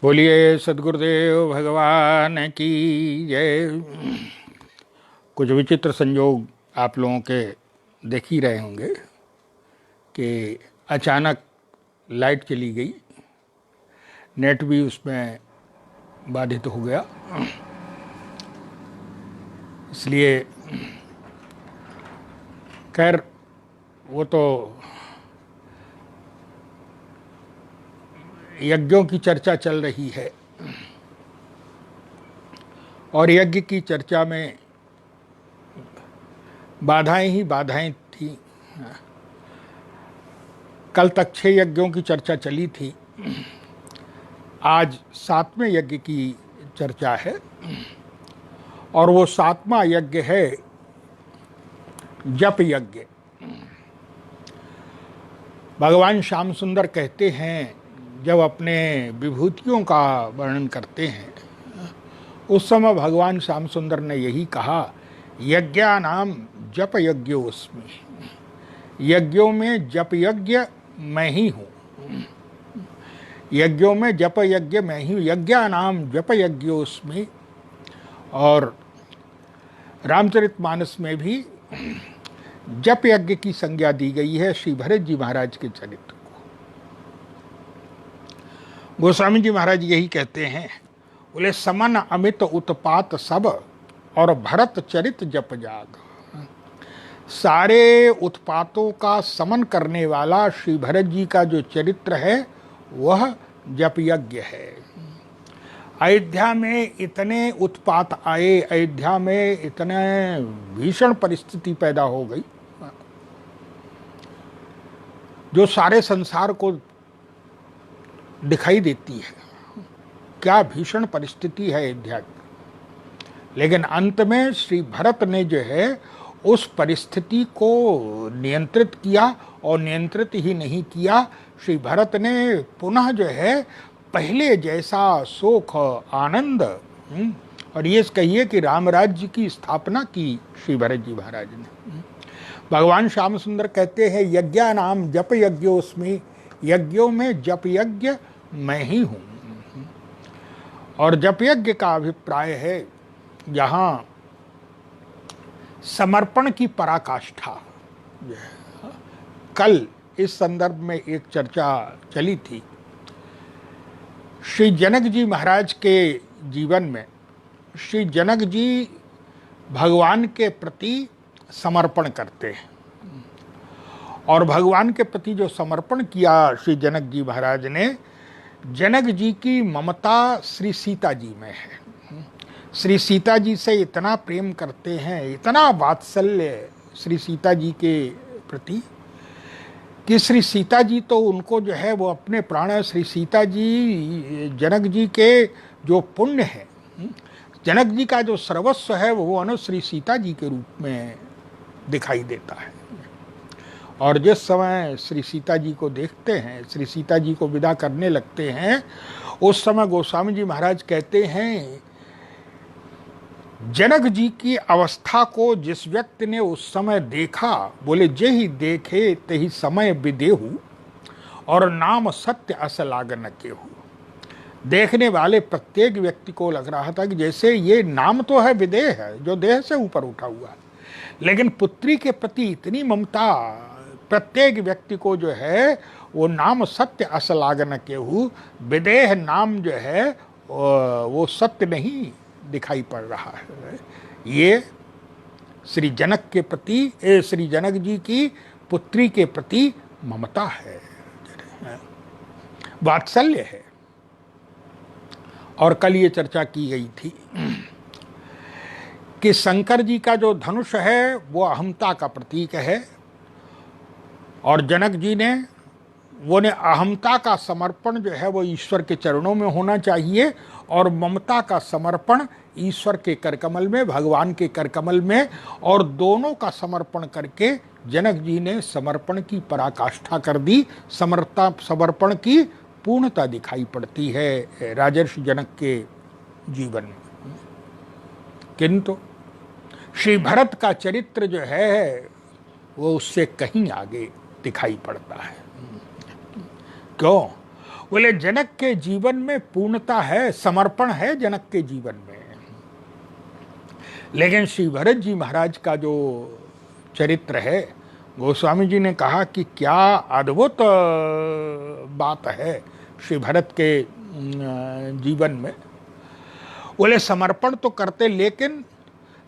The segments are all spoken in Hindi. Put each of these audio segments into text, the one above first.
बोलिए सदगुरुदेव भगवान की जय। कुछ विचित्र संयोग आप लोगों के देख ही रहे होंगे कि अचानक लाइट चली गई, नेट भी उसमें बाधित हो गया। इसलिए खैर वो तो यज्ञों की चर्चा चल रही है और यज्ञ की चर्चा में बाधाएं ही बाधाएं थी। कल तक 6 यज्ञों की चर्चा चली थी, आज 7वें यज्ञ की चर्चा है और वो 7वां यज्ञ है जप यज्ञ। भगवान श्याम सुंदर कहते हैं, जब अपने विभूतियों का वर्णन करते हैं उस समय भगवान श्याम सुंदर ने यही कहा, यज्ञानाम जप यज्ञोस्मि। यज्ञों में जप यज्ञ मैं ही हूँ, यज्ञों में जप यज्ञ मैं ही हूँ, यज्ञानाम जप यज्ञोस्मि। और रामचरितमानस में भी जप यज्ञ की संज्ञा दी गई है श्री भरत जी महाराज के चरित्र को। गोस्वामी जी महाराज यही कहते हैं, बोले समन अमित उत्पात सब और भरत चरित जप जाग। सारे उत्पातों का समन करने वाला श्री भरत जी का जो चरित्र है वह जप यज्ञ है। अयोध्या में इतने उत्पात आए, अयोध्या में इतने भीषण परिस्थिति पैदा हो गई जो सारे संसार को दिखाई देती है। क्या भीषण परिस्थिति है अयोध्या की। लेकिन अंत में श्री भरत ने जो है उस परिस्थिति को नियंत्रित किया, और नियंत्रित ही नहीं किया, श्री भरत ने पुनः जो है पहले जैसा सुख आनंद और ये कहिए कि राम राज्य की स्थापना की श्री भरत जी महाराज ने। भगवान श्याम सुंदर कहते हैं, यज्ञानाम जप यज्ञोस्मि। यज्ञों में जप यज्ञ मैं ही हूँ। और जप यज्ञ का अभिप्राय है जहाँ समर्पण की पराकाष्ठा। कल इस संदर्भ में एक चर्चा चली थी। श्री जनक जी महाराज के जीवन में श्री जनक जी भगवान के प्रति समर्पण करते हैं, और भगवान के प्रति जो समर्पण किया श्री जनक जी महाराज ने, जनक जी की ममता श्री सीता जी में है। श्री सीता जी से इतना प्रेम करते हैं, इतना वात्सल्य श्री सीता जी के प्रति कि श्री सीता जी तो उनको जो है वो अपने प्राण, श्री सीता जी जनक जी के जो पुण्य है, जनक जी का जो सर्वस्व है वो श्री सीता जी के रूप में दिखाई देता है। और जिस समय श्री सीता जी को देखते हैं, श्री सीता जी को विदा करने लगते हैं, उस समय गोस्वामी जी महाराज कहते हैं, जनक जी की अवस्था को जिस व्यक्ति ने उस समय देखा, बोले जे ही देखे ते ही समय विदेहु और नाम सत्य अस लागन केहू। देखने वाले प्रत्येक व्यक्ति को लग रहा था कि जैसे ये नाम तो है विदेह है, जो देह से ऊपर उठा हुआ है, लेकिन पुत्री के प्रति इतनी ममता प्रत्येक व्यक्ति को जो है वो नाम सत्य अस लागन केहू। विदेह नाम जो है वो सत्य नहीं दिखाई पड़ रहा है। ये श्री जनक के प्रति, श्री जनक जी की पुत्री के प्रति ममता है, वात्सल्य है। और कल ये चर्चा की गई थी कि शंकर जी का जो धनुष है वो अहमता का प्रतीक है, और जनक जी ने अहमता का समर्पण जो है वो ईश्वर के चरणों में होना चाहिए, और ममता का समर्पण ईश्वर के करकमल में, भगवान के करकमल में, और दोनों का समर्पण करके जनक जी ने समर्पण की पराकाष्ठा कर दी। समर्पण की पूर्णता दिखाई पड़ती है राजर्षि जनक के जीवन में। किंतु श्री भरत का चरित्र जो है वो उससे कहीं आगे दिखाई पड़ता है। क्यों? बोले जनक के जीवन में पूर्णता है, समर्पण है जनक के जीवन में। लेकिन श्री भरत जी महाराज का जो चरित्र है, गोस्वामी जी ने कहा कि क्या अद्भुत बात है श्री भरत के जीवन में। बोले समर्पण तो करते, लेकिन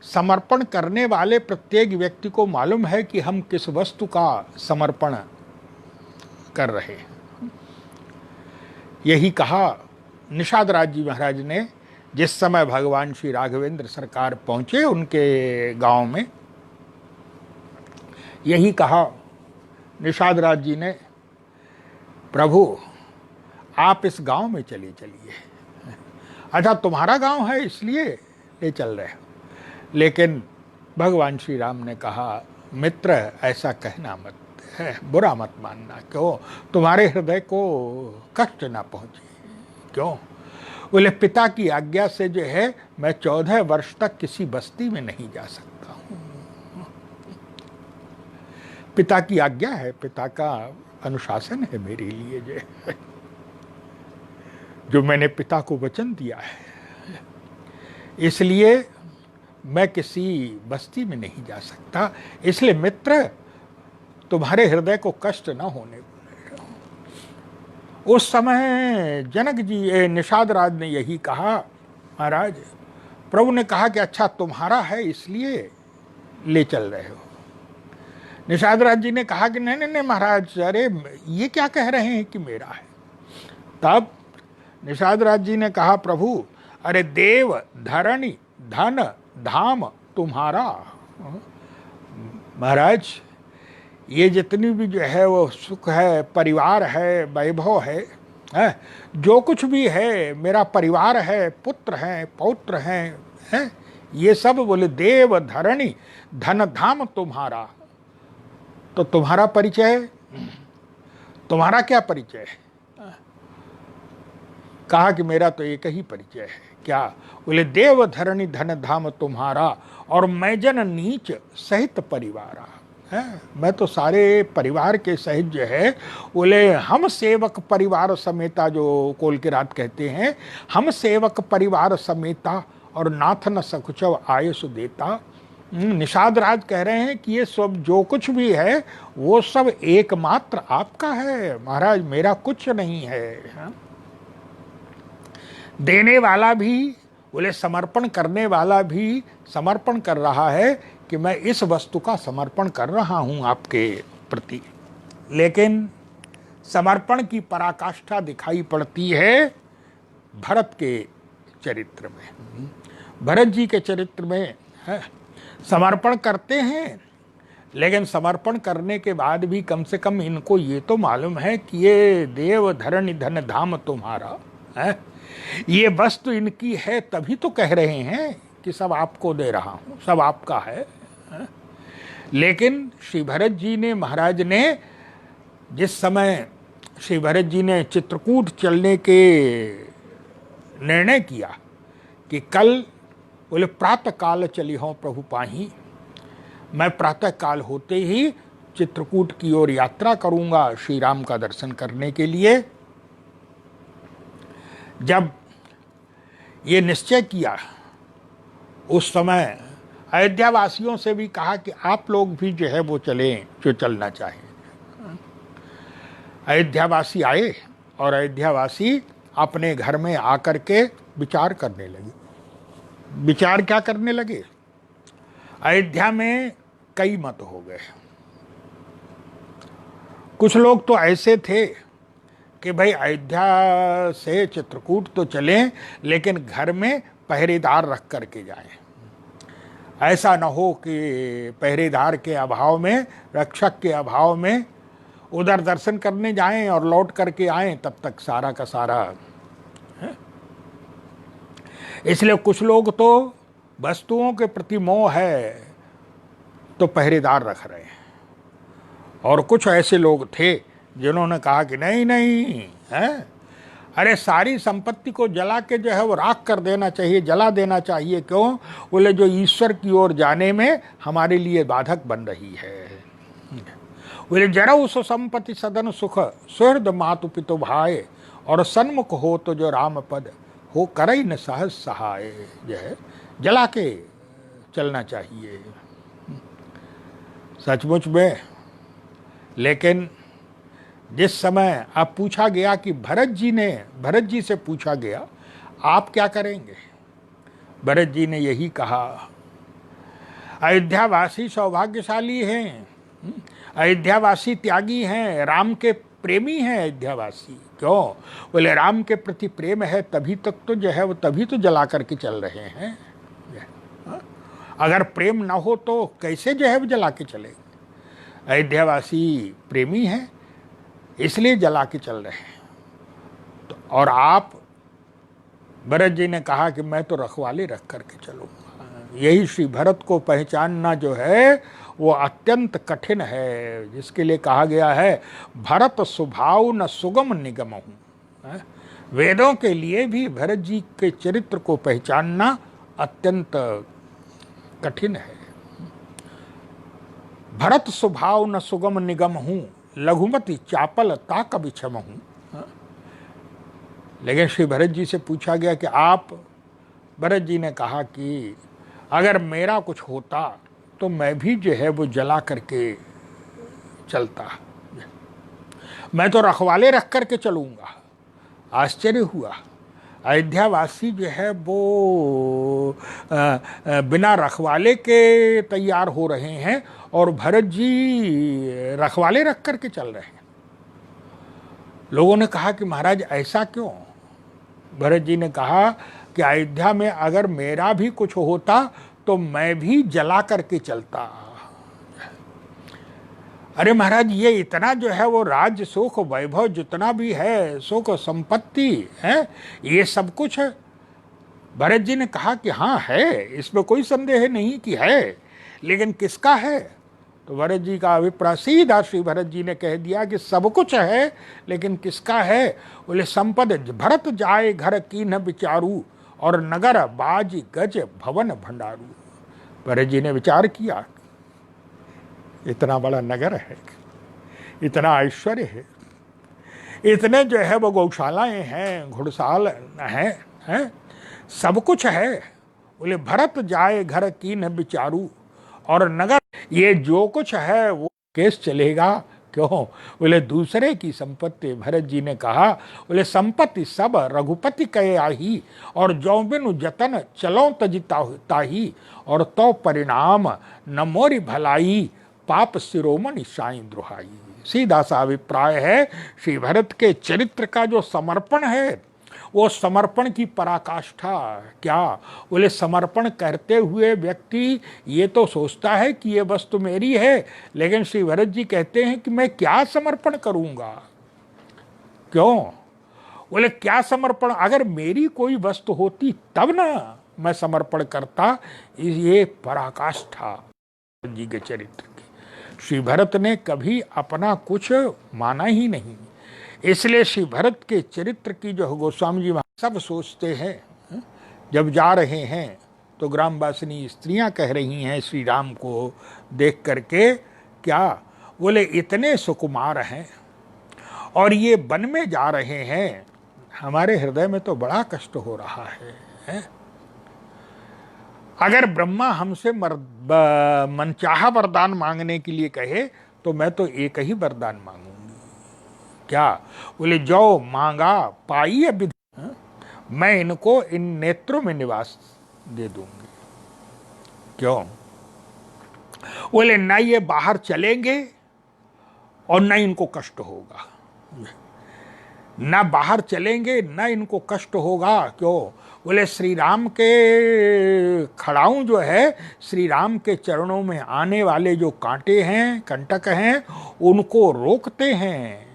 समर्पण करने वाले प्रत्येक व्यक्ति को मालूम है कि हम किस वस्तु का समर्पण कर रहे हैं। यही कहा निषाद राज जी महाराज ने जिस समय भगवान श्री राघवेंद्र सरकार पहुंचे उनके गांव में। यही कहा निषाद राज जी ने, प्रभु आप इस गांव में चलिए। अच्छा तुम्हारा गांव है इसलिए ले चल रहे हो। लेकिन भगवान श्री राम ने कहा, मित्र ऐसा कहना मत है, बुरा मत मानना, क्यों तुम्हारे हृदय को कष्ट ना पहुंचे। क्यों? बोले पिता की आज्ञा से जो है मैं 14 वर्ष तक किसी बस्ती में नहीं जा सकता हूं। पिता की आज्ञा है, पिता का अनुशासन है मेरे लिए जो मैंने पिता को वचन दिया है, इसलिए मैं किसी बस्ती में नहीं जा सकता। इसलिए मित्र तुम्हारे हृदय को कष्ट न होने पाए। उस समय जनक जी निषाद राज ने यही कहा, महाराज प्रभु ने कहा कि अच्छा तुम्हारा है इसलिए ले चल रहे हो। निषाद राज जी ने कहा कि नहीं नहीं नहीं महाराज, अरे ये क्या कह रहे हैं कि मेरा है। तब निषाद राज जी ने कहा, प्रभु अरे देव धरणी धन धाम तुम्हारा। महाराज ये जितनी भी जो है वो सुख है, परिवार है, वैभव है, जो कुछ भी है, मेरा परिवार है, पुत्र हैं, पौत्र हैं, ये सब बोले देव धरणी धन धाम तुम्हारा। तो तुम्हारा परिचय, तुम्हारा क्या परिचय है? कहा कि मेरा तो एक ही परिचय है। क्या? बोले देव धरणी धन धाम तुम्हारा और मैं जन नीच सहित परिवारा है। मैं तो सारे परिवार के सहित जो है, बोले हम सेवक परिवार समेता, जो कोल के रात कहते हैं, हम सेवक परिवार समेता और नाथ न सकुचव आयुष देता। निषाद राज कह रहे हैं कि ये सब जो कुछ भी है वो सब एकमात्र आपका है महाराज, मेरा कुछ नहीं है। देने वाला भी, बोले समर्पण करने वाला भी समर्पण कर रहा है कि मैं इस वस्तु का समर्पण कर रहा हूं आपके प्रति। लेकिन समर्पण की पराकाष्ठा दिखाई पड़ती है भरत के चरित्र में। भरत जी के चरित्र में है, समर्पण करते हैं, लेकिन समर्पण करने के बाद भी कम से कम इनको ये तो मालूम है कि ये देव धरणी धन धाम तुम्हारा है, ये वस्तु इनकी है, तभी तो कह रहे हैं कि सब आपको दे रहा हूं, सब आपका है। लेकिन श्री भरत जी ने, महाराज ने जिस समय श्री भरत जी ने चित्रकूट चलने के निर्णय किया कि कल बोले प्रातः काल चली हों प्रभु पाही, मैं प्रातः काल होते ही चित्रकूट की ओर यात्रा करूंगा श्री राम का दर्शन करने के लिए। जब ये निश्चय किया, उस समय अयोध्या वासियों से भी कहा कि आप लोग भी जो है वो चलें जो चलना चाहें। अयोध्यावासी आए और अयोध्यावासी अपने घर में आकर के विचार करने लगे। विचार क्या करने लगे? अयोध्या में कई मत हो गए। कुछ लोग तो ऐसे थे कि भाई अयोध्या से चित्रकूट तो चलें, लेकिन घर में पहरेदार रख करके जाएं। ऐसा न हो कि पहरेदार के अभाव में, रक्षक के अभाव में उधर दर्शन करने जाएं और लौट करके आएं, तब तक सारा का सारा है। इसलिए कुछ लोग तो वस्तुओं के प्रति मोह है तो पहरेदार रख रहे हैं, और कुछ ऐसे लोग थे जिन्होंने कहा कि नहीं नहीं है, अरे सारी संपत्ति को जला के जो है वो राख कर देना चाहिए, जला देना चाहिए। क्यों? बोले जो ईश्वर की ओर जाने में हमारे लिए बाधक बन रही है। बोले जरा उस संपत्ति सदन सुख सुहृद मातु पितु भाई और सन्मुख हो तो जो राम पद हो करई न सहज सहाय, जो है जला के चलना चाहिए सचमुच में। लेकिन जिस समय अब पूछा गया कि भरत जी से पूछा गया आप क्या करेंगे, भरत जी ने यही कहा, अयोध्यावासी सौभाग्यशाली हैं, अयोध्यावासी त्यागी हैं, राम के प्रेमी हैं अयोध्यावासी। क्यों? बोले राम के प्रति प्रेम है तभी तक तो जो है वो तभी तो जला करके चल रहे हैं। अगर प्रेम ना हो तो कैसे जो है वो जला के चलेंगे। अयोध्यावासी प्रेमी हैं इसलिए जला के चल रहे हैं। तो और आप, भरत जी ने कहा कि मैं तो रखवाले रख करके चलूँगा। यही श्री भरत को पहचानना जो है वो अत्यंत कठिन है, जिसके लिए कहा गया है भरत स्वभाव न सुगम निगम हूँ। वेदों के लिए भी भरत जी के चरित्र को पहचानना अत्यंत कठिन है। भरत स्वभाव न सुगम निगम हूँ, लघुमति चापल ताक बिछम हूँ। लेकिन श्री भरत जी से पूछा गया कि आप, भरत जी ने कहा कि अगर मेरा कुछ होता तो मैं भी जो है वो जला करके चलता, मैं तो रखवाले रख करके चलूँगा। आश्चर्य हुआ, अयोध्यावासी जो है वो बिना रखवाले के तैयार हो रहे हैं और भरत जी रखवाले रख करके चल रहे हैं। लोगों ने कहा कि महाराज ऐसा क्यों? भरत जी ने कहा कि अयोध्या में अगर मेरा भी कुछ होता तो मैं भी जला करके चलता। अरे महाराज, ये इतना जो है वो राज्य सुख वैभव जितना भी है, सुख संपत्ति है, ये सब कुछ है। भरत जी ने कहा कि हाँ है, इसमें कोई संदेह नहीं कि है, लेकिन किसका है? तो भरत जी का अभिप्राय सीधा श्री भरत जी ने कह दिया कि सब कुछ है लेकिन किसका है? बोले संपद भरत जाए घर की न विचारू, और नगर बाज गज भवन भंडारू। भरत जी ने विचार किया, इतना बड़ा नगर है, इतना ऐश्वर्य है, इतने जो है वो गौशालाएं हैं, घुड़साल हैं, सब कुछ है। बोले भरत जाए घर की न विचारू, और नगर, ये जो कुछ है वो केस चलेगा क्यों? बोले दूसरे की संपत्ति। भरत जी ने कहा, बोले संपत्ति सब रघुपति कहे आही, और जो बिनु जतन चलो तजिता ताही, और तो परिणाम न मोरी भलाई, पाप शिरोमणि साईं द्रोहाई। सीधा सा अभिप्राय है श्री भरत के चरित्र का जो समर्पण है वो समर्पण की पराकाष्ठा क्या? बोले समर्पण करते हुए व्यक्ति ये तो सोचता है कि ये वस्तु मेरी है, लेकिन श्री भरत जी कहते हैं कि मैं क्या समर्पण करूंगा। क्यों? बोले क्या समर्पण, अगर मेरी कोई वस्तु होती तब ना मैं समर्पण करता। ये पराकाष्ठा जी के चरित्र की। श्री भरत ने कभी अपना कुछ माना ही नहीं, इसलिए श्री भरत के चरित्र की जो गोस्वामी जी सब सोचते हैं। जब जा रहे हैं तो ग्रामवासिनी स्त्रियां कह रही हैं श्री राम को देख करके, क्या? बोले इतने सुकुमार हैं और ये वन में जा रहे हैं, हमारे हृदय में तो बड़ा कष्ट हो रहा है। अगर ब्रह्मा हमसे मनचाहा वरदान मांगने के लिए कहे तो मैं तो एक ही वरदान मांगूंगी। क्या? बोले जो मांगा पाई है विधि, मैं इनको इन नेत्रों में निवास दे दूंगी। क्यों? बोले ना ये बाहर चलेंगे और ना इनको कष्ट होगा, ना बाहर चलेंगे ना इनको कष्ट होगा। क्यों? बोले श्री राम के खड़ाऊं जो है, श्री राम के चरणों में आने वाले जो कांटे हैं, कंटक हैं, उनको रोकते हैं।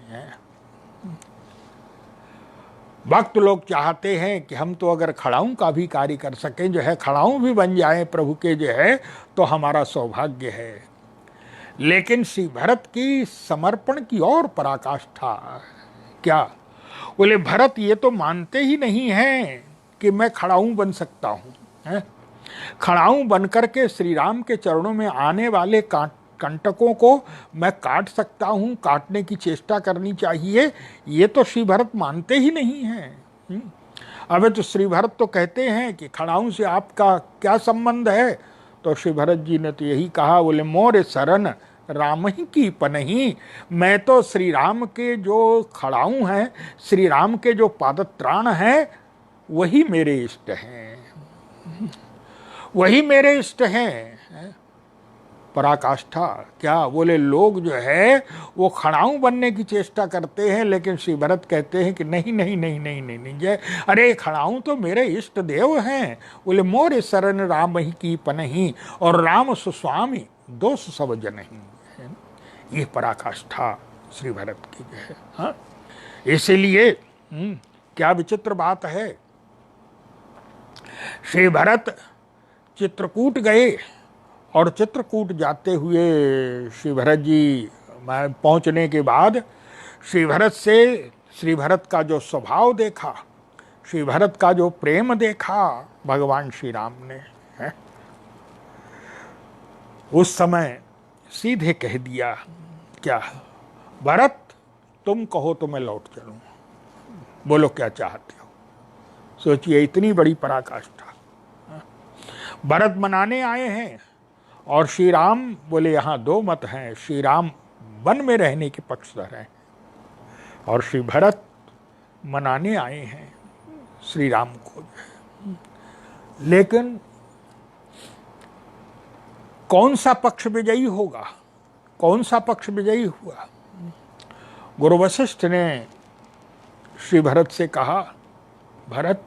भक्त लोग चाहते हैं कि हम तो अगर खड़ाऊं का भी कार्य कर सकें, जो है खड़ाऊं भी बन जाए प्रभु के, जो है तो हमारा सौभाग्य है। लेकिन श्री भरत की समर्पण की और पराकाष्ठा क्या? बोले भरत ये तो मानते ही नहीं हैं कि मैं खड़ाऊं बन सकता हूं। खड़ाऊं बन करके श्री राम के चरणों में आने वाले कंटकों को मैं काट सकता हूँ, काटने की चेष्टा करनी चाहिए, ये तो श्री भरत मानते ही नहीं हैं। अबे तो श्री भरत तो कहते हैं कि खड़ाऊं से आपका क्या संबंध है? तो श्री भरत जी ने तो यही कहा, बोले मोरे शरण राम ही की पनही, मैं तो श्री राम के जो खड़ाऊं हैं, श्री राम के जो पादत्राण हैं, वही मेरे इष्ट हैं, वही मेरे इष्ट हैं। पराकाष्ठा क्या! बोले लोग जो है वो खड़ाऊं बनने की चेष्टा करते हैं, लेकिन श्री भरत कहते हैं कि नहीं नहीं नहीं नहीं नहीं नहीं जय, अरे खड़ाऊं तो मेरे इष्ट देव हैं। बोले मोरे शरण राम ही की पनही, और राम सुस्वामी दोष सब जनही। ये पराकाष्ठा श्री भरत की जो है। हाँ, इसीलिए क्या विचित्र बात है, श्री भरत चित्रकूट गए और चित्रकूट जाते हुए श्री भरत जी पहुंचने के बाद श्री भरत का जो स्वभाव देखा, श्री भरत का जो प्रेम देखा भगवान श्री राम ने, है उस समय सीधे कह दिया, क्या भरत तुम कहो तो मैं लौट चलूं, बोलो क्या चाहते हो। सोचिए इतनी बड़ी पराकाष्ठा, भरत मनाने आए हैं और श्री राम बोले यहाँ दो मत हैं, श्री राम वन में रहने के पक्षधर हैं और श्री भरत मनाने आए हैं श्री राम को। लेकिन कौन सा पक्ष विजयी होगा, कौन सा पक्ष विजयी हुआ? गुरु वशिष्ठ ने श्री भरत से कहा, भरत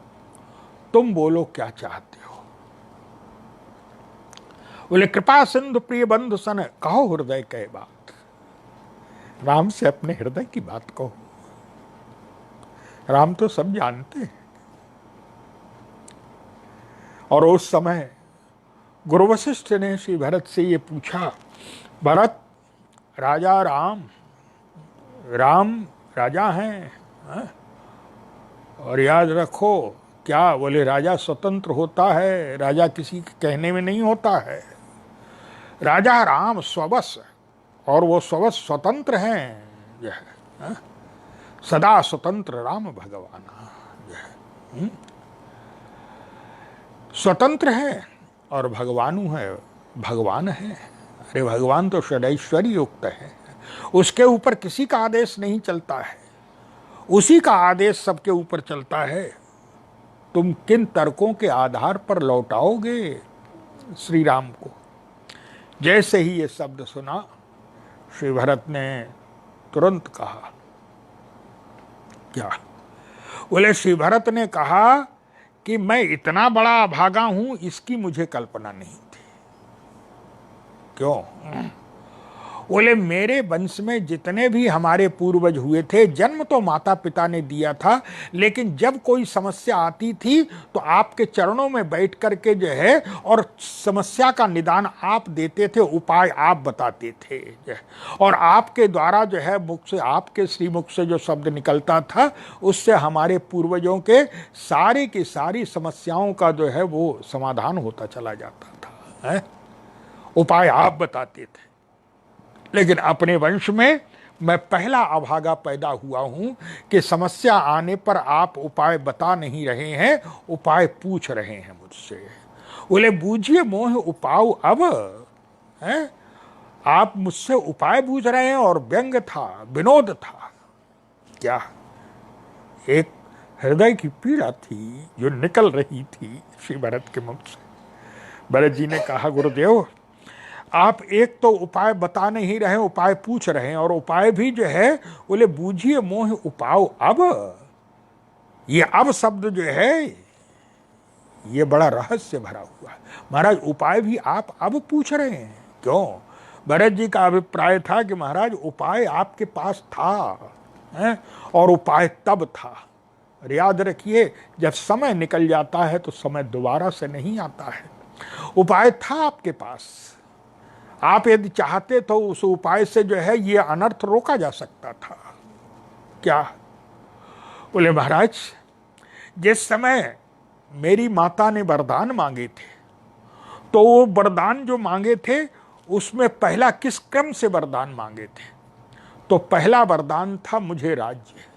तुम बोलो क्या चाहते हो। बोले कृपा सिंधु प्रिय बंधु सन कहो हृदय कह बात। राम से अपने हृदय की बात कहो, राम तो सब जानते हैं। और उस समय गुरु वशिष्ठ ने श्री भरत से ये पूछा, भरत राजा राम राजा हैं, और याद रखो क्या, बोले राजा स्वतंत्र होता है, राजा किसी के कहने में नहीं होता है। राजा राम स्ववश, और वो स्ववश स्वतंत्र हैं, जो है सदा स्वतंत्र राम भगवान, जो है स्वतंत्र है और भगवानु है, भगवान है। अरे भगवान तो षडैश्वर्य युक्त है, उसके ऊपर किसी का आदेश नहीं चलता है, उसी का आदेश सबके ऊपर चलता है। तुम किन तर्कों के आधार पर लौटाओगे श्री राम को? जैसे ही ये शब्द सुना श्री भरत ने तुरंत कहा, क्या? बोले श्री भरत ने कहा कि मैं इतना बड़ा अभागा हूं, इसकी मुझे कल्पना नहीं थी। क्यों? बोले मेरे वंश में जितने भी हमारे पूर्वज हुए थे, जन्म तो माता पिता ने दिया था, लेकिन जब कोई समस्या आती थी तो आपके चरणों में बैठ करके जो है और समस्या का निदान आप देते थे, उपाय आप बताते थे, और आपके द्वारा जो है मुख से, आपके श्रीमुख से जो शब्द निकलता था, उससे हमारे पूर्वजों के सारी की सारी समस्याओं का जो है वो समाधान होता चला जाता था, है? उपाय आप बताते थे। लेकिन अपने वंश में मैं पहला अभागा पैदा हुआ हूं कि समस्या आने पर आप उपाय बता नहीं रहे हैं, उपाय पूछ रहे हैं मुझसे। बोले बूझिए मोह उपाय अब, है? आप मुझसे उपाय पूछ रहे हैं, और व्यंग था, विनोद था। क्या? एक हृदय की पीड़ा थी जो निकल रही थी श्री भरत के मुख से। भरत जी ने कहा, गुरुदेव आप एक तो उपाय बता नहीं रहे, उपाय पूछ रहे हैं, और उपाय भी जो है बोले बूझिए मोह उपाय अब। ये अब शब्द जो है ये बड़ा रहस्य भरा हुआ है। महाराज उपाय भी आप अब पूछ रहे हैं, क्यों? भरत जी का अभिप्राय था कि महाराज उपाय आपके पास था, है? और उपाय तब था। और याद रखिए, जब समय निकल जाता है तो समय दोबारा से नहीं आता है। उपाय था आपके पास, आप यदि चाहते तो उस उपाय से जो है ये अनर्थ रोका जा सकता था। क्या? बोले महाराज जिस समय मेरी माता ने वरदान मांगे थे, तो वो वरदान जो मांगे थे उसमें पहला किस क्रम से वरदान मांगे थे? तो पहला वरदान था मुझे राज्य।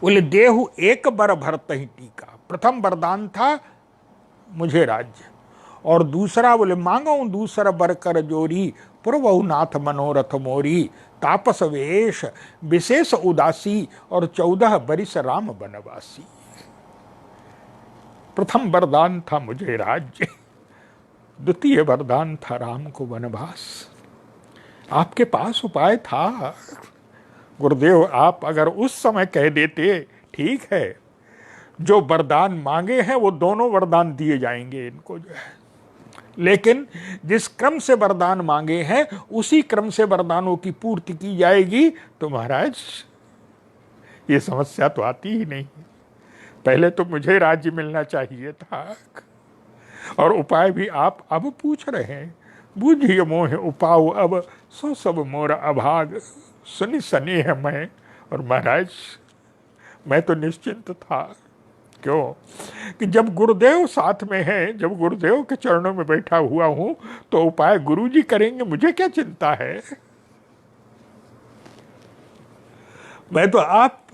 बोले देहु एक बर भरत ही टीका, प्रथम वरदान था मुझे राज्य। और दूसरा बोले मांगो दूसरा बर कर जोरी, पुरवहु नाथ मनोरथ मोरी, तापस वेश विशेष उदासी, और 14 बरिस राम बनवासी। प्रथम वरदान था मुझे राज्य, द्वितीय वरदान था राम को वनवास। आपके पास उपाय था गुरुदेव, आप अगर उस समय कह देते ठीक है, जो वरदान मांगे हैं वो दोनों वरदान दिए जाएंगे इनको जो है, लेकिन जिस क्रम से वरदान मांगे हैं उसी क्रम से वरदानों की पूर्ति की जाएगी, तो महाराज ये समस्या तो आती ही नहीं। पहले तो मुझे राज्य मिलना चाहिए था, और उपाय भी आप अब पूछ रहे हैं। बूझिए मोह उपाऊ अब, सो सब मोर अभाग, सुनि सनेह मैं। और महाराज मैं तो निश्चिंत था, क्यों कि जब गुरुदेव साथ में है, जब गुरुदेव के चरणों में बैठा हुआ हूं, तो उपाय गुरुजी करेंगे, मुझे क्या चिंता है। मैं तो आप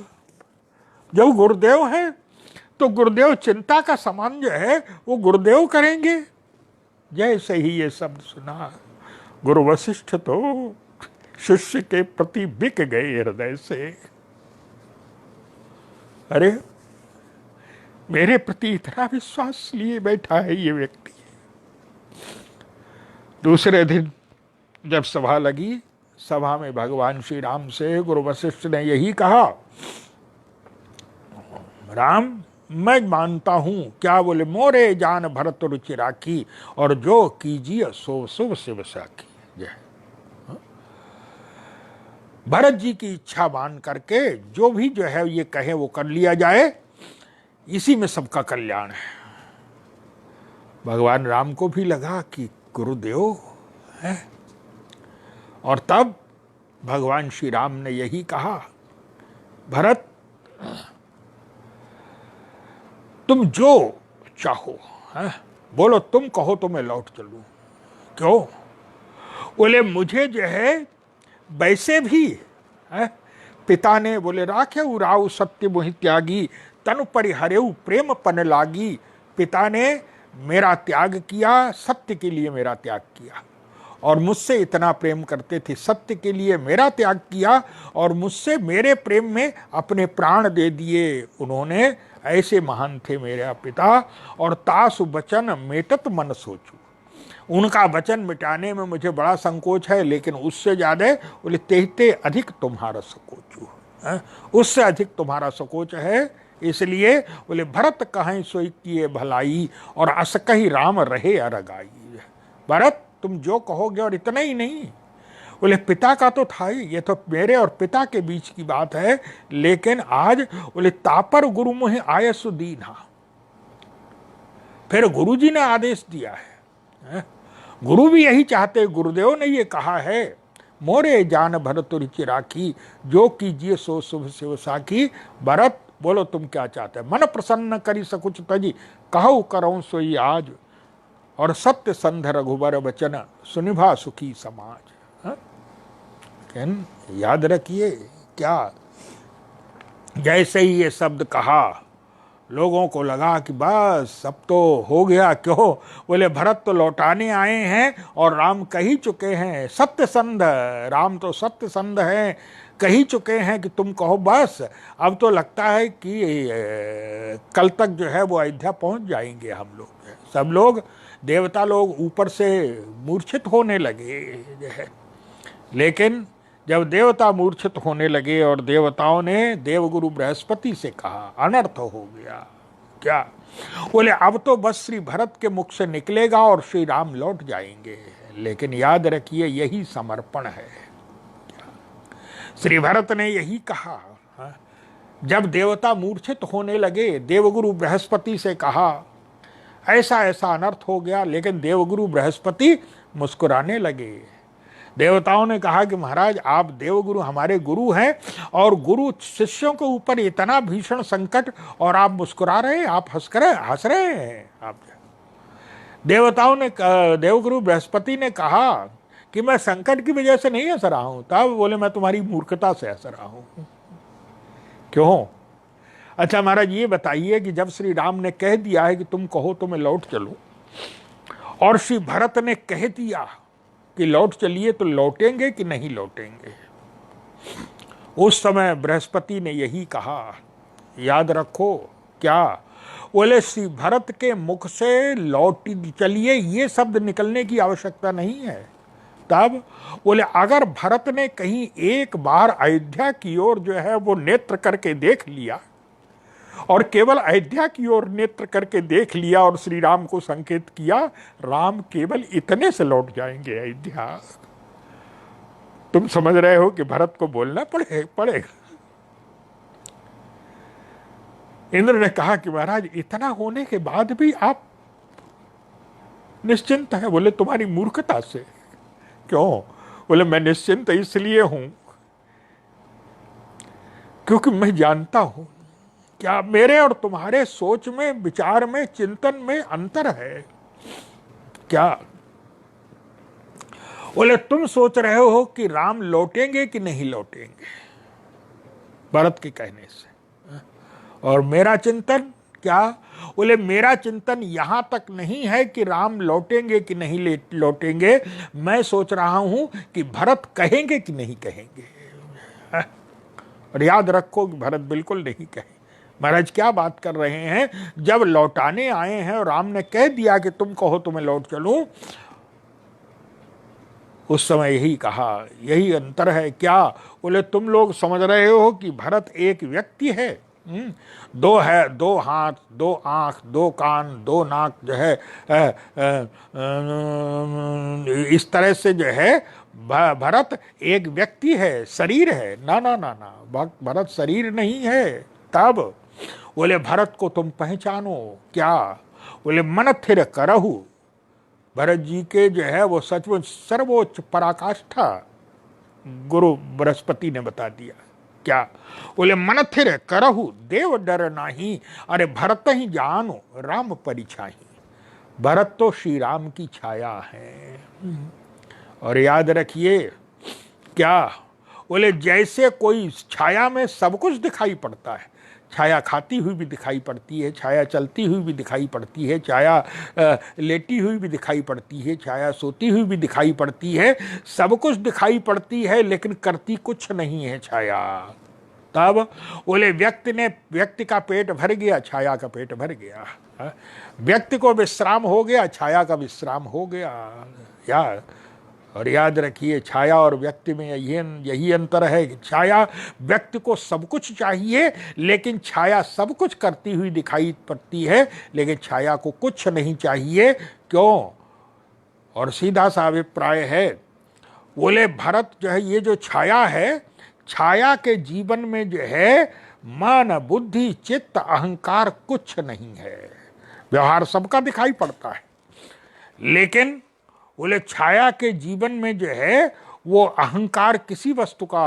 जब गुरुदेव हैं तो गुरुदेव चिंता का समान जो है वो गुरुदेव करेंगे। जैसे ही ये शब्द सुना, गुरु वशिष्ठ तो शिष्य के प्रति बिक गए हृदय से। अरे मेरे प्रति इतना विश्वास लिए बैठा है ये व्यक्ति। दूसरे दिन जब सभा लगी, सभा में भगवान श्री राम से गुरु वशिष्ठ ने यही कहा, राम मैं मानता हूं, क्या बोले मोरे जान भरत रुचि राखी, और जो कीजिए सो शुभ शिव साखी। जय भरत जी की इच्छा मान करके जो भी जो है ये कहे वो कर लिया जाए, इसी में सबका कल्याण है। भगवान राम को भी लगा कि गुरुदेव है, और तब भगवान श्री राम ने यही कहा, भरत तुम जो चाहो है, बोलो तुम कहो तो मैं लौट चलूं। क्यों? बोले मुझे जो है वैसे भी है, पिता ने बोले राखे उराऊ सत्य मोहि त्यागी, तनु परिहरेऊ प्रेम पन लागी। पिता ने मेरा त्याग किया, सत्य के लिए मेरा त्याग किया, और मुझसे इतना प्रेम करते थे, सत्य के लिए मेरा त्याग किया, और मुझसे मेरे प्रेम में अपने प्राण दे दिए उन्होंने। ऐसे महान थे मेरा पिता। और तासु वचन मेटत मन सोचू, उनका वचन मिटाने में मुझे बड़ा संकोच है, लेकिन उससे ज्यादा बोले तेहते अधिक तुम्हारा सकोचू, उससे अधिक तुम्हारा सकोच है। इसलिए बोले भरत कहीं सोई किए भलाई, और अस कही राम रहे अरगाई। भरत तुम जो कहोगे, और इतना ही नहीं, बोले पिता का तो था ही, ये तो मेरे और पिता के बीच की बात है, लेकिन आज बोले तापर गुरु मुहि आयसु दीना, फिर गुरु जी ने आदेश दिया है। गुरु भी यही चाहते, गुरुदेव ने ये कहा है, मोरे जान भरत रुचि राखी, जो कीजिए सो शुभ शिव साखी। भरत बोलो तुम क्या चाहते, मन प्रसन्न करी सकुच तजी, कहु करऊं सोई आज, और सत्य संध रघुबर वचन, सुनिभा सुखी समाज। याद रखिए, क्या जैसे ही ये शब्द कहा, लोगों को लगा कि बस अब तो हो गया। क्यों? बोले भरत तो लौटाने आए हैं, और राम कह ही चुके हैं, सत्य संध, राम तो सत्य संध हैं, कह ही चुके हैं कि तुम कहो। बस अब तो लगता है कि कल तक जो है वो अयोध्या पहुंच जाएंगे हम लोग। सब लोग, देवता लोग ऊपर से मूर्छित होने लगे जो है। लेकिन जब देवता मूर्छित होने लगे और देवताओं ने देवगुरु बृहस्पति से कहा, अनर्थ हो गया। क्या? बोले अब तो बस श्री भरत के मुख से निकलेगा और श्री राम लौट जाएंगे। लेकिन याद रखिए, यही समर्पण है। श्री भरत ने यही कहा। जब देवता मूर्छित होने लगे, देवगुरु बृहस्पति से कहा ऐसा ऐसा अनर्थ हो गया, लेकिन देवगुरु बृहस्पति मुस्कुराने लगे। देवताओं ने कहा कि महाराज आप देवगुरु हमारे गुरु हैं, और गुरु शिष्यों के ऊपर इतना भीषण संकट, और आप मुस्कुरा रहे हैं, आप हंस रहे हैं आप। देवताओं ने देवगुरु बृहस्पति ने कहा कि मैं संकट की वजह से नहीं हंस रहा हूं, तब बोले मैं तुम्हारी मूर्खता से हंस रहा हूं। क्यों? अच्छा महाराज ये बताइए कि जब श्री राम ने कह दिया है कि तुम कहो तो मैं लौट चलूं, और श्री भरत ने कह दिया कि लौट चलिए, तो लौटेंगे कि नहीं लौटेंगे? उस समय बृहस्पति ने यही कहा, याद रखो। क्या? बोले श्री भरत के मुख से लौट चलिए ये शब्द निकलने की आवश्यकता नहीं है। तब बोले अगर भरत ने कहीं एक बार अयोध्या की ओर जो है वो नेत्र करके देख लिया, और केवल अयोध्या की ओर नेत्र करके देख लिया और श्री राम को संकेत किया, राम केवल इतने से लौट जाएंगे अयोध्या। तुम समझ रहे हो कि भरत को बोलना पड़ेगा। इंद्र ने कहा कि महाराज इतना होने के बाद भी आप निश्चिंत है? बोले तुम्हारी मूर्खता से। क्यों? बोले मैं निश्चिंत इसलिए हूं क्योंकि मैं जानता हूं क्या मेरे और तुम्हारे सोच में, विचार में, चिंतन में अंतर है। क्या? बोले तुम सोच रहे हो कि राम लौटेंगे कि नहीं लौटेंगे भरत के कहने से, और मेरा चिंतन क्या? बोले मेरा चिंतन यहां तक नहीं है कि राम लौटेंगे कि नहीं लौटेंगे, मैं सोच रहा हूं कि भरत कहेंगे कि नहीं कहेंगे। और याद रखो कि भरत बिल्कुल नहीं कहे। महाराज क्या बात कर रहे हैं? जब लौटाने आए हैं और राम ने कह दिया कि तुम कहो तो मैं लौट चलूं, उस समय यही कहा, यही अंतर है। क्या? बोले तुम लोग समझ रहे हो कि भरत एक व्यक्ति है, दो है, दो हाथ, दो आंख, दो कान, दो नाक जो है, इस तरह से जो है भरत एक व्यक्ति है, शरीर है। ना ना ना ना, भरत शरीर नहीं है। तब बोले भरत को तुम पहचानो। क्या? बोले मन थिर करहु। भरत जी के जो है वो सचमुच सर्वोच्च पराकाष्ठा गुरु बृहस्पति ने बता दिया। क्या? बोले मन थिर करहु देव डर नाही, अरे भरत ही जानो राम परिछाही। भरत तो श्री राम की छाया है। और याद रखिए, क्या? बोले जैसे कोई छाया में सब कुछ दिखाई पड़ता है, छाया खाती हुई भी दिखाई पड़ती है, छाया चलती हुई भी दिखाई पड़ती है, छाया लेटी हुई भी दिखाई पड़ती है, छाया सोती हुई भी दिखाई पड़ती है, सब कुछ दिखाई पड़ती है, लेकिन करती कुछ नहीं है छाया। तब बोले व्यक्ति का पेट भर गया, छाया का पेट भर गया। व्यक्ति को विश्राम हो गया, छाया का विश्राम हो गया। यार, और याद रखिए छाया और व्यक्ति में यही अंतर है कि छाया व्यक्ति को सब कुछ चाहिए, लेकिन छाया सब कुछ करती हुई दिखाई पड़ती है, लेकिन छाया को कुछ नहीं चाहिए। क्यों? और सीधा सा अभिप्राय है, बोले भरत जो है, ये जो छाया है, छाया के जीवन में जो है मन, बुद्धि, चित्त, अहंकार कुछ नहीं है। व्यवहार सबका दिखाई पड़ता है, लेकिन बोले छाया के जीवन में जो है वो अहंकार किसी वस्तु का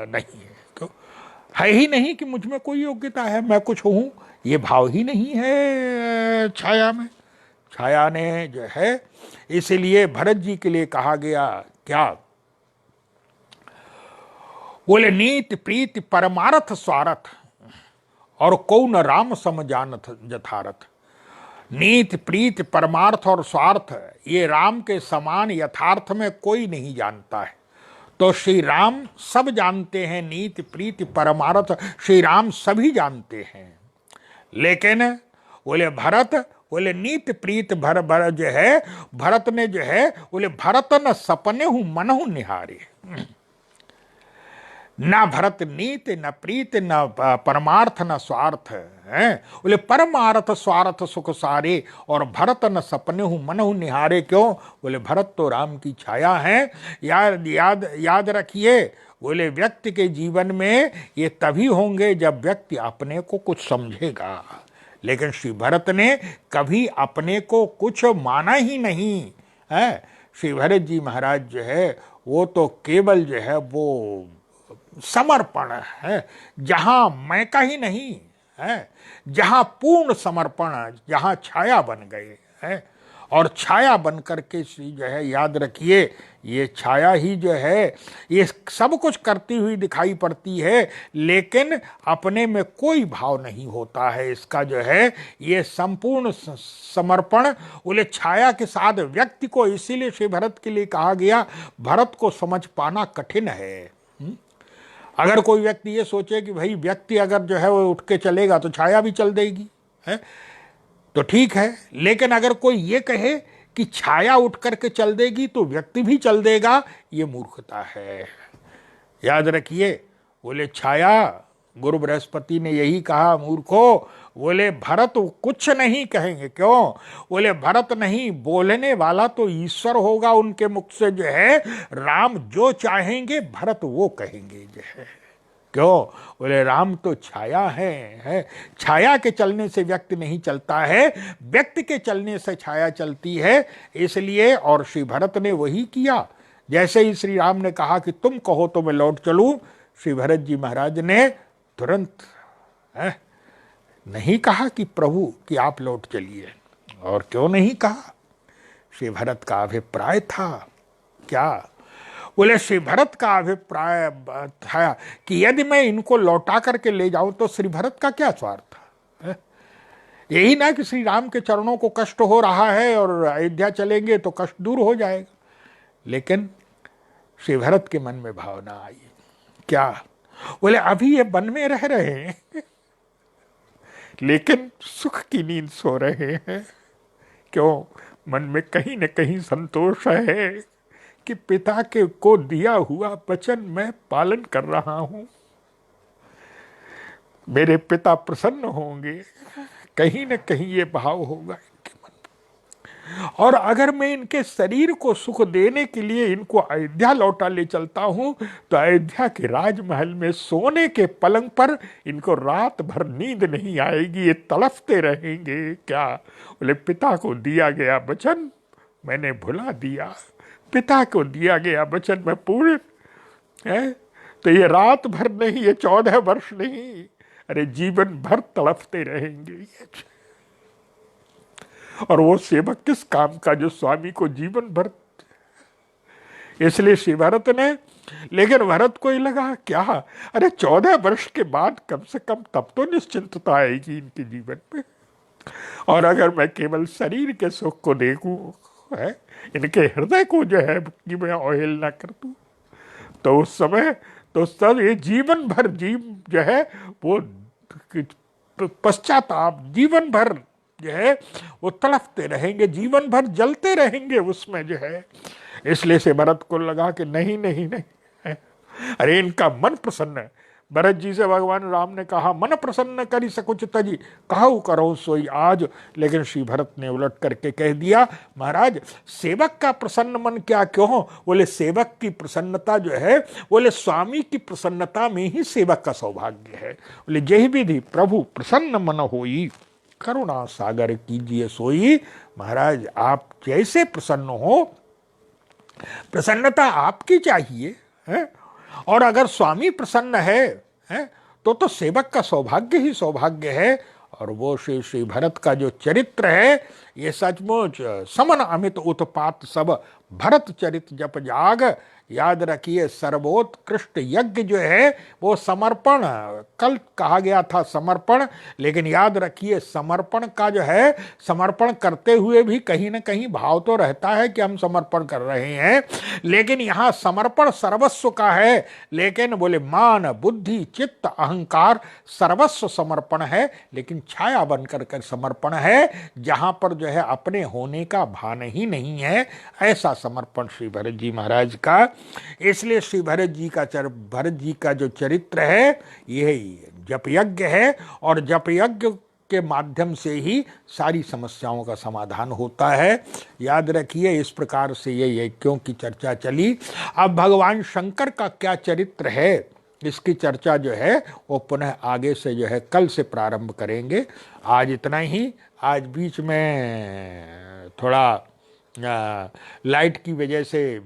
नहीं है। क्यों? है ही नहीं कि मुझ में कोई योग्यता है, मैं कुछ हूं, ये भाव ही नहीं है छाया में। छाया ने जो है, इसलिए भरत जी के लिए कहा गया। क्या? बोले नीति प्रीति परमार्थ स्वार्थ, और कौन राम सम जानत यथार्थ। नीति प्रीति परमार्थ और स्वार्थ, ये राम के समान यथार्थ में कोई नहीं जानता है। तो श्री राम सब जानते हैं, नीति प्रीति परमार्थ श्री राम सभी जानते हैं। लेकिन बोले भरत, बोले नीति प्रीत भर जो है, भरत ने जो है, बोले भरत न सपने हूं मनहु निहारे। न भरत नीति, न प्रीत, न परमार्थ, न स्वार्थ है। बोले परमार्थ स्वार्थ सुख सारे, और भरत न सपने हूं मनहु निहारे। क्यों? बोले भरत तो राम की छाया है। याद रखिए, बोले व्यक्ति के जीवन में ये तभी होंगे जब व्यक्ति अपने को कुछ समझेगा, लेकिन श्री भरत ने कभी अपने को कुछ माना ही नहीं है। श्री भरत जी महाराज जो है वो तो केवल जो है वो समर्पण है, जहां मैं का ही नहीं है, जहां पूर्ण समर्पण, जहां छाया बन गए है। और छाया बन करके श्री जो है, याद रखिए, ये छाया ही जो है ये सब कुछ करती हुई दिखाई पड़ती है, लेकिन अपने में कोई भाव नहीं होता है इसका जो है ये संपूर्ण समर्पण बोले छाया के साथ व्यक्ति को। इसीलिए श्री भरत के लिए कहा गया भरत को समझ पाना कठिन है। अगर कोई व्यक्ति ये सोचे कि भाई व्यक्ति अगर जो है वो उठ के चलेगा तो छाया भी चल देगी, है तो ठीक है, लेकिन अगर कोई ये कहे कि छाया उठ करके चल देगी तो व्यक्ति भी चल देगा, ये मूर्खता है। याद रखिए, बोले छाया, गुरु बृहस्पति ने यही कहा, मूर्खो, बोले भरत कुछ नहीं कहेंगे। क्यों? बोले भरत नहीं, बोलने वाला तो ईश्वर होगा उनके मुख से जो है, राम जो चाहेंगे भरत वो कहेंगे जो है। क्यों? बोले राम तो छाया है, छाया के चलने से व्यक्ति नहीं चलता है, व्यक्ति के चलने से छाया चलती है। इसलिए और श्री भरत ने वही किया। जैसे ही श्री राम ने कहा कि तुम कहो तो मैं लौट चलूं, श्री भरत जी महाराज ने तुरंत नहीं कहा कि प्रभु कि आप लौट चलिए। और क्यों नहीं कहा? श्री भरत का अभिप्राय था क्या? बोले श्री भरत का अभिप्राय था कि यदि मैं इनको लौटा करके ले जाऊं तो श्री भरत का क्या स्वार्थ है? यही ना कि श्री राम के चरणों को कष्ट हो रहा है और अयोध्या चलेंगे तो कष्ट दूर हो जाएगा। लेकिन श्री भरत के मन में भावना आई क्या? बोले अभी ये वन में रह रहे हैं लेकिन सुख की नींद सो रहे हैं। क्यों? मन में कहीं न कहीं संतोष है कि पिता के को दिया हुआ वचन मैं पालन कर रहा हूं, मेरे पिता प्रसन्न होंगे, कहीं न कहीं ये भाव होगा इनके मन में। और अगर मैं इनके शरीर को सुख देने के लिए इनको अयोध्या लौटा ले चलता हूं तो अयोध्या के राजमहल में सोने के पलंग पर इनको रात भर नींद नहीं आएगी, ये तड़पते रहेंगे। क्या? बोले पिता को दिया गया वचन मैंने भुला दिया, पिता को दिया गया वचन में पूर्ण है तो ये रात भर नहीं, ये 14 वर्ष नहीं, अरे जीवन भर तड़पते रहेंगे। और वो सेवक किस काम का जो स्वामी को जीवन भर। इसलिए श्री भरत ने, लेकिन भरत को ही लगा क्या, अरे 14 वर्ष के बाद कम से कम तब तो निश्चिंतता आएगी इनके जीवन में। और अगर मैं केवल शरीर के सुख को देखूं है, इनके हृदय को जो है कि मैं अवहेलना कर दूं, तो उस समय तो सब ये जीवन भर जो है वो पश्चाताप, जीवन भर जो है वो तड़पते रहेंगे, जीवन भर जलते रहेंगे उसमें जो है। इसलिए से भरत को लगा कि नहीं नहीं नहीं है। अरे इनका मन प्रसन्न है। भरत जी से भगवान राम ने कहा मन प्रसन्न करी सकुच तजी, कहू करो सोई आज। लेकिन श्री भरत ने उलट करके कह दिया, महाराज सेवक का प्रसन्न मन क्या क्यों? बोले सेवक की प्रसन्नता जो है, बोले स्वामी की प्रसन्नता में ही सेवक का सौभाग्य है। बोले जही विधि प्रभु प्रसन्न मन होई, करुणा सागर कीजिए सोई। महाराज आप जैसे प्रसन्न हो, प्रसन्नता आपकी चाहिए है। और अगर स्वामी प्रसन्न है तो सेवक का सौभाग्य ही सौभाग्य है। और वो श्री भरत का जो चरित्र है ये सचमुच समन अमित उत्पात सब भरत चरित जप जाग। याद रखिए सर्वोत्कृष्ट यज्ञ जो है वो समर्पण, कल कहा गया था समर्पण, लेकिन याद रखिए समर्पण का जो है, समर्पण करते हुए भी कहीं ना कहीं भाव तो रहता है कि हम समर्पण कर रहे हैं, लेकिन यहाँ समर्पण सर्वस्व का है। लेकिन बोले मान बुद्धि चित्त अहंकार सर्वस्व समर्पण है, लेकिन छाया बनकर कर समर्पण है, जहाँ पर जो है अपने होने का भान ही नहीं है। ऐसा समर्पण श्री भरत जी महाराज का। इसलिए श्री भरत जी का जो चरित्र है यही जप यज्ञ है, और जप यज्ञ के माध्यम से ही सारी समस्याओं का समाधान होता है। याद रखिए इस प्रकार से ये यज्ञों की चर्चा चली। अब भगवान शंकर का क्या चरित्र है इसकी चर्चा जो है वो पुनः आगे से जो है कल से प्रारंभ करेंगे। आज इतना ही। आज बीच में थोड़ा लाइट की वजह से,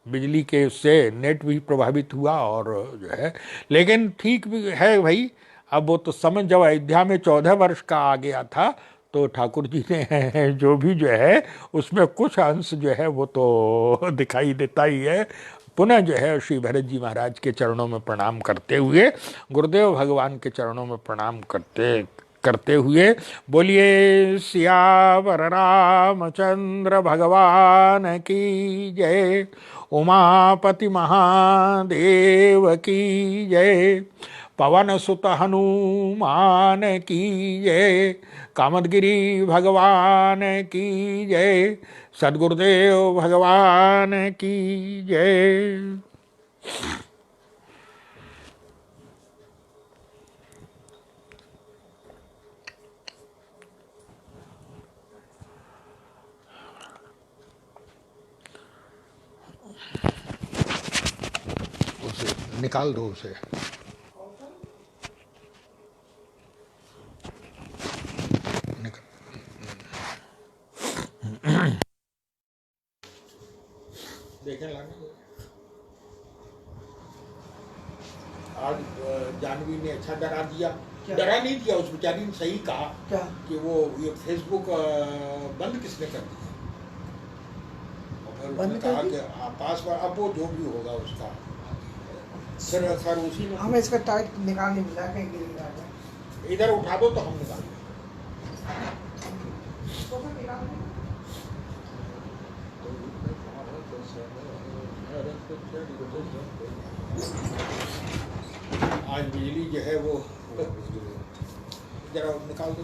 बिजली के उससे नेट भी प्रभावित हुआ और जो है, लेकिन ठीक भी है भाई। अब वो तो समझ, जब अयोध्या में 14 वर्ष का आ गया था तो ठाकुर जी ने जो भी जो है उसमें कुछ अंश जो है वो तो दिखाई देता ही है। पुनः जो है श्री भरत जी महाराज के चरणों में प्रणाम करते हुए, गुरुदेव भगवान के चरणों में प्रणाम करते करते हुए बोलिए सियावर रामचंद्र भगवान की जय, उमापति महादेव की जय, पवन सुत हनुमान की जय, कामदगिरि भगवान की जय, सद्गुरुदेव भगवान की जय। उसे निकाल दो उसे। देखें लाने आज जानवी ने अच्छा डरा दिया। डरा नहीं दिया, उस बेचारी ने सही कहा क्या कि वो ये फेसबुक बंद किसने कर दिया। बंद कर दिया पासवर्ड, अब वो जो भी होगा उसका सर उसी ने हमें इसका टाइट निकालने मिला कहीं गिर इधर उठा दो तो हम निकाल दें। आज बिजली जो है वो जरा निकाल दो।